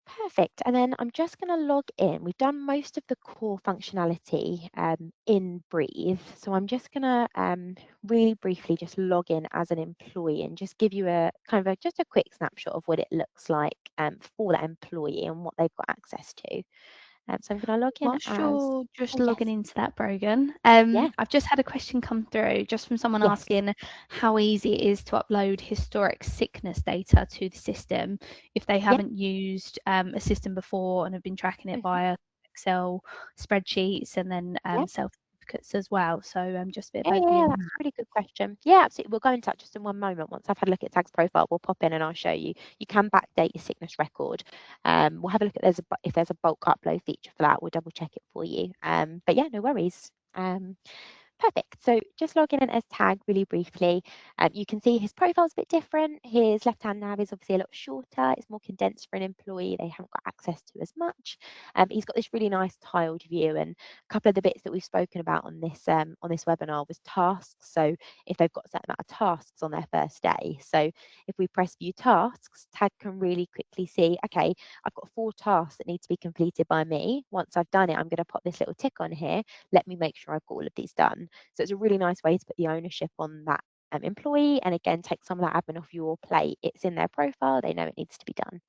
Perfect. And then I'm just going to log in. We've done most of the core functionality in Breathe. So I'm just going to really briefly just log in as an employee and just give you a kind of just a quick snapshot of what it looks like for that employee and what they've got access to. So I'm going to log in Whilst as, you're just oh logging yes, into that, Brogan, yeah, I've just had a question come through just from someone yes, asking how easy it is to upload historic sickness data to the system if they yeah. haven't used a system before and have been tracking it via Excel spreadsheets and then Yeah. self-certificates as well. So just a bit Yeah, of yeah, overview on that's that. a really good question. Yeah, absolutely. We'll go into that just in one moment. Once I've had a look at Tag's profile, we'll pop in and I'll show you. You can backdate your sickness record. We'll have a look at if there's a bulk upload feature for that. We'll double check it for you. But yeah, no worries. Perfect. So just logging in as Tag really briefly. You can see his profile's a bit different. His left-hand nav is obviously a lot shorter. It's more condensed for an employee. They haven't got access to as much. He's got this really nice tiled view, and a couple of the bits that we've spoken about on this webinar was tasks. So if they've got a certain amount of tasks on their first day, so if we press View Tasks, Tag can really quickly see, okay, I've got 4 tasks that need to be completed by me. Once I've done it, I'm going to pop this little tick on here. Let me make sure I've got all of these done. So it's a really nice way to put the ownership on that employee, and again, take some of that admin off your plate. It's in their profile, they know it needs to be done.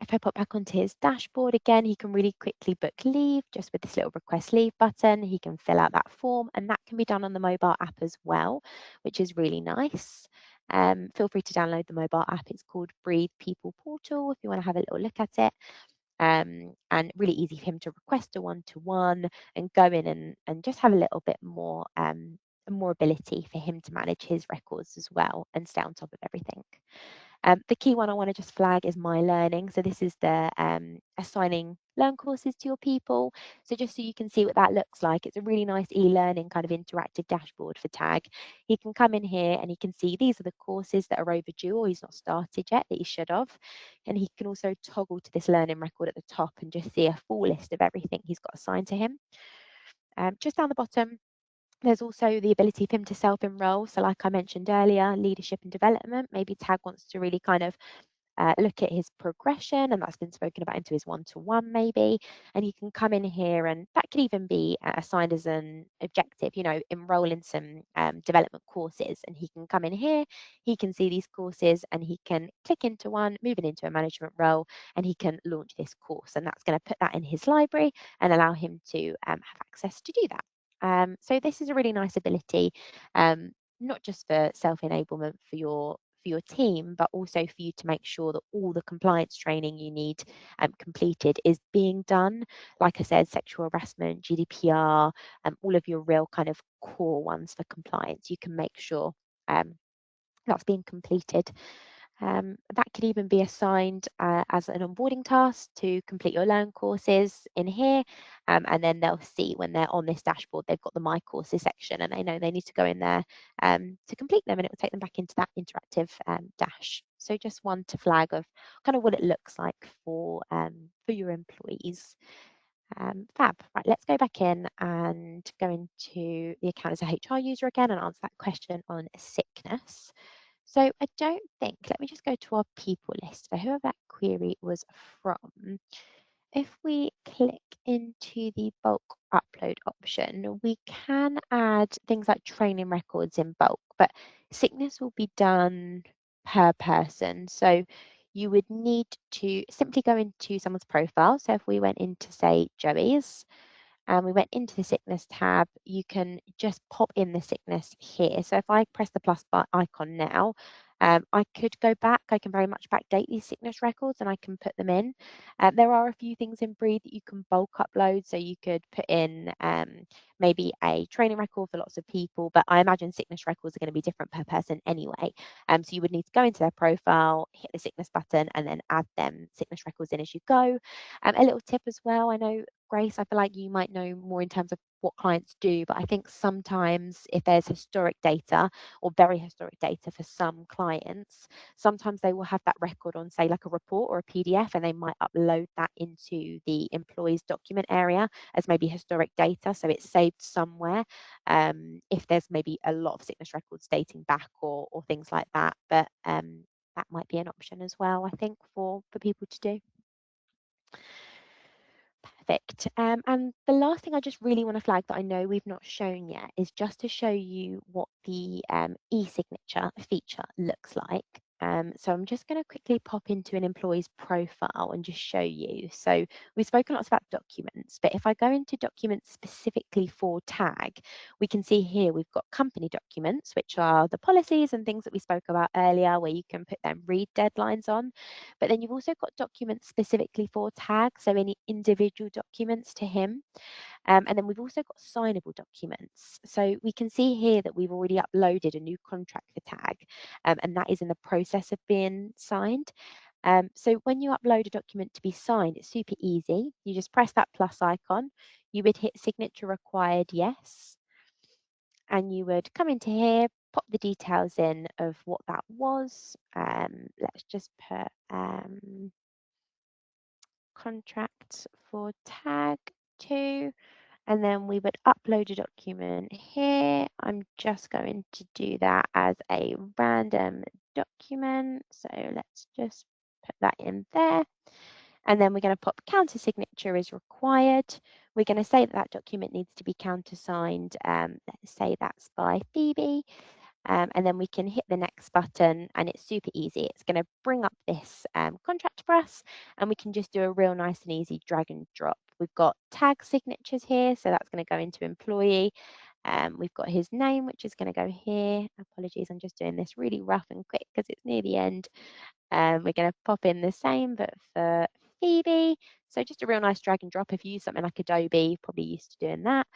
If I pop back onto his dashboard again, he can really quickly book leave just with this little request leave button. He can fill out that form, and that can be done on the mobile app as well, which is really nice. Feel free to download the mobile app. It's called Breathe People Portal if you want to have a little look at it. And really easy for him to request a one-to-one and go in and just have a little bit more ability for him to manage his records as well and stay on top of everything. The key one I want to just flag is My Learning. So this is the assigning learn courses to your people. So just so you can see what that looks like, it's a really nice e-learning kind of interactive dashboard for Tag. He can come in here and he can see these are the courses that are overdue or he's not started yet that he should have. And he can also toggle to this learning record at the top and just see a full list of everything he's got assigned to him. Just down the bottom, there's also the ability for him to self-enroll. So like I mentioned earlier, leadership and development, maybe Tag wants to really kind of look at his progression, and that's been spoken about into his one-to-one maybe, and you can come in here, and that could even be assigned as an objective, you know, enroll in some development courses, and he can come in here, he can see these courses, and he can click into one, move it into a management role, and he can launch this course, and that's going to put that in his library and allow him to have access to do that. So this is a really nice ability, not just for self-enablement for your team, but also for you to make sure that all the compliance training you need completed is being done. Like I said, sexual harassment, GDPR, all of your real kind of core ones for compliance, you can make sure that's being completed. That could even be assigned as an onboarding task to complete your learn courses in here, and then they'll see when they're on this dashboard, they've got the My Courses section, and they know they need to go in there to complete them, and it will take them back into that interactive dash. So just one to flag of kind of what it looks like for your employees. Fab. Right, let's go back in and go into the account as a HR user again and answer that question on sickness. So I don't think, let me just go to our people list for whoever that query was from. If we click into the bulk upload option, we can add things like training records in bulk, but sickness will be done per person. So you would need to simply go into someone's profile. So if we went into, say, Joey's, and we went into the sickness tab, you can just pop in the sickness here. So if I press the plus icon now, I could go back. I can very much backdate these sickness records and I can put them in. There are a few things in Breathe that you can bulk upload. So you could put in maybe a training record for lots of people, but I imagine sickness records are going to be different per person anyway. So you would need to go into their profile, hit the sickness button, and then add them sickness records in as you go. A little tip as well, I know, Grace, I feel like you might know more in terms of what clients do, but I think sometimes if there's historic data or very historic data for some clients, sometimes they will have that record on, say, like a report or a PDF, and they might upload that into the employees document area as maybe historic data. So it's saved somewhere if there's maybe a lot of sickness records dating back or things like that. But that might be an option as well, I think, for people to do. Perfect. And the last thing I just really want to flag that I know we've not shown yet is just to show you what the e-signature feature looks like. So I'm just going to quickly pop into an employee's profile and just show you. So we've spoken lots about documents, but if I go into documents specifically for Tag, we can see here we've got company documents, which are the policies and things that we spoke about earlier, where you can put them read deadlines on. But then you've also got documents specifically for Tag, so any individual documents to him. And then we've also got signable documents. So we can see here that we've already uploaded a new contract for Tag, and that is in the process of being signed. So when you upload a document to be signed, it's super easy. You just press that plus icon. You would hit signature required, yes. And you would come into here, pop the details in of what that was. Let's just put contract for tag 2. And then we would upload a document here. I'm just going to do that as a random document. So let's just put that in there. And then we're going to pop counter signature is required. We're going to say that that document needs to be countersigned. Let's say that's by Phoebe. And then we can hit the next button and it's super easy. It's going to bring up this contract for us and we can just do a real nice and easy drag and drop. We've got tag signatures here, so that's going to go into employee. We've got his name, which is going to go here. Apologies, I'm just doing this really rough and quick because it's near the end. We're going to pop in the same, but for Phoebe. So just a real nice drag and drop. If you use something like Adobe, you're probably used to doing that.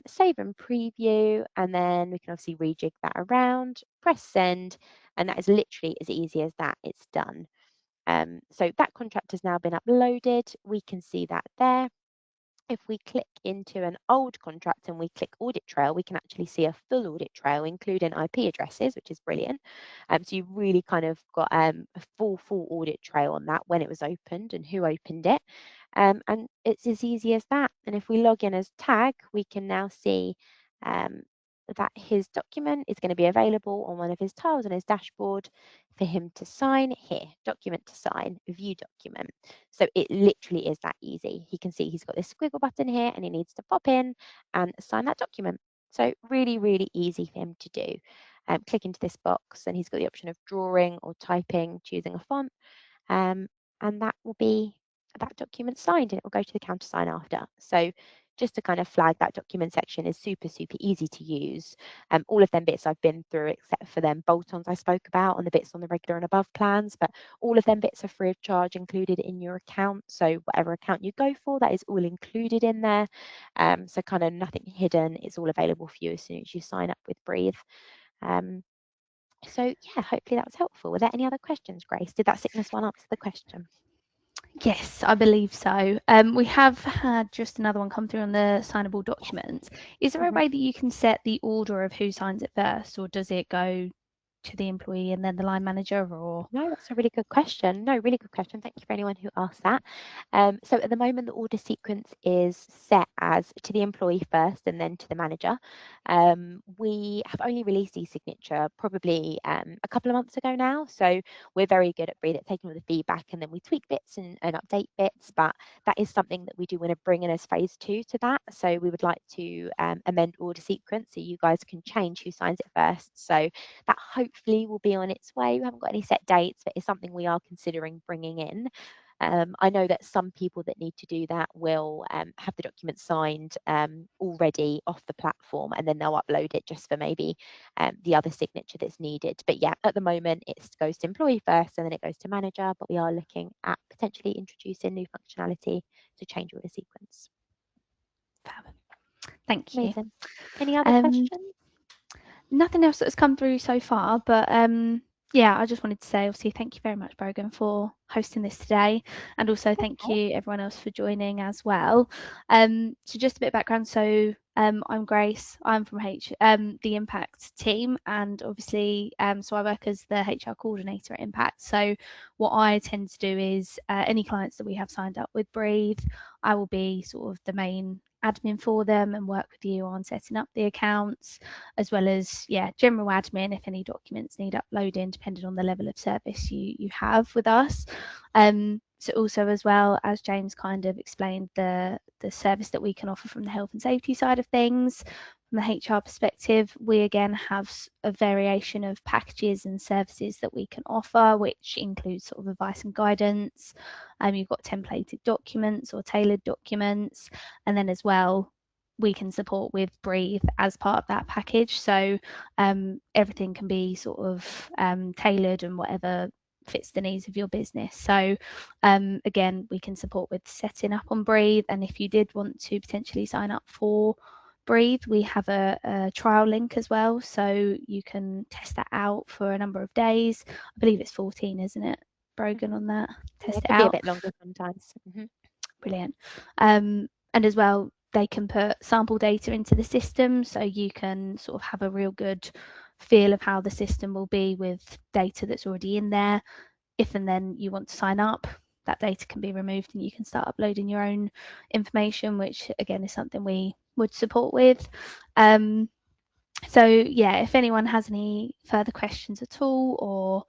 Save and preview, and then we can obviously rejig that around, press send, and that is literally as easy as that. It's done. So that contract has now been uploaded. We can see that there. If we click into an old contract and we click audit trail, we can actually see a full audit trail, including IP addresses, which is brilliant. So you've really kind of got a full audit trail on that, when it was opened and who opened it. And it's as easy as that. And if we log in as tag, we can now see that his document is going to be available on one of his tiles on his dashboard for him to sign here. Document to sign, view document. So it literally is that easy. He can see he's got this squiggle button here and he needs to pop in and sign that document. So really, really easy for him to do. Click into this box and he's got the option of drawing or typing, choosing a font. And that will be that document signed and it will go to the countersign after. So just to kind of flag, that document section is super easy to use. All of them bits I've been through, except for them bolt-ons I spoke about and the bits on the regular and above plans, but all of them bits are free of charge, included in your account. So whatever account you go for, that is all included in there. So kind of nothing hidden. It's all available for you as soon as you sign up with Breathe. So yeah, hopefully that was helpful. Were there any other questions, Grace? Did that sickness one answer the question? Yes, I believe so. We have had just another one come through on the signable documents. Is there a way that you can set the order of who signs it first, or does it go to the employee and then the line manager, or? No, that's a really good question. No, really good question. Thank you for anyone who asked that. So at the moment, the order sequence is set as to the employee first and then to the manager. We have only released e-signature probably a couple of months ago now. So we're very good at Breathe at taking all the feedback and then we tweak bits and update bits. But that is something that we do want to bring in as phase 2 to that. So we would like to amend order sequence so you guys can change who signs it first. So that hopefully will be on its way. We haven't got any set dates, but it's something we are considering bringing in. I know that some people that need to do that will have the document signed already off the platform, and then they'll upload it just for maybe the other signature that's needed. But yeah, at the moment it goes to employee first and then it goes to manager, but we are looking at potentially introducing new functionality to change order sequence. Fab. Thank you. Amazing. Any other questions? Nothing else that has come through so far, but yeah, I just wanted to say, obviously, thank you very much, Brogan, for hosting this today, and also thank you everyone else for joining as well. So just a bit of background. So I'm Grace. I'm from the Impact team, and obviously, so I work as the HR coordinator at Impact. So what I tend to do is any clients that we have signed up with Breathe, I will be sort of the main admin for them and work with you on setting up the accounts, as well as general admin if any documents need uploading, depending on the level of service you have with us. So also, as well as James kind of explained, the service that we can offer from the health and safety side of things. From the HR perspective, we again have a variation of packages and services that we can offer, which includes sort of advice and guidance. You've got templated documents or tailored documents, and then as well, we can support with Breathe as part of that package. So everything can be sort of tailored and whatever fits the needs of your business. So again, we can support with setting up on Breathe, and if you did want to potentially sign up for Breathe, we have a trial link as well, so you can test that out for a number of days. I believe it's 14, isn't it, Brogan on that. Yeah, Test it it can be a out. bit longer sometimes. Brilliant. And as well, they can put sample data into the system, so you can sort of have a real good feel of how the system will be with data that's already in there. If and then you want to sign up, that data can be removed and you can start uploading your own information, which again is something we would support with. So yeah, if anyone has any further questions at all or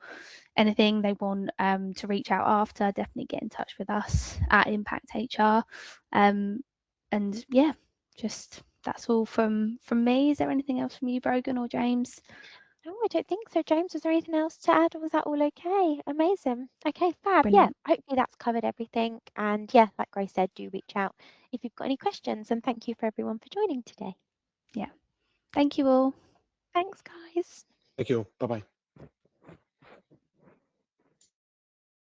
anything they want to reach out after, definitely get in touch with us at Impact HR. And yeah, just that's all from me. Is there anything else from you, Brogan or James? No, I don't think so. James, was there anything else to add, or was that all okay? Amazing. Okay, fab. Brilliant. Yeah, hopefully that's covered everything. And yeah, like Grace said, do reach out if you've got any questions. And thank you for everyone for joining today. Yeah. Thank you all. Thanks, guys. Thank you all. Bye bye.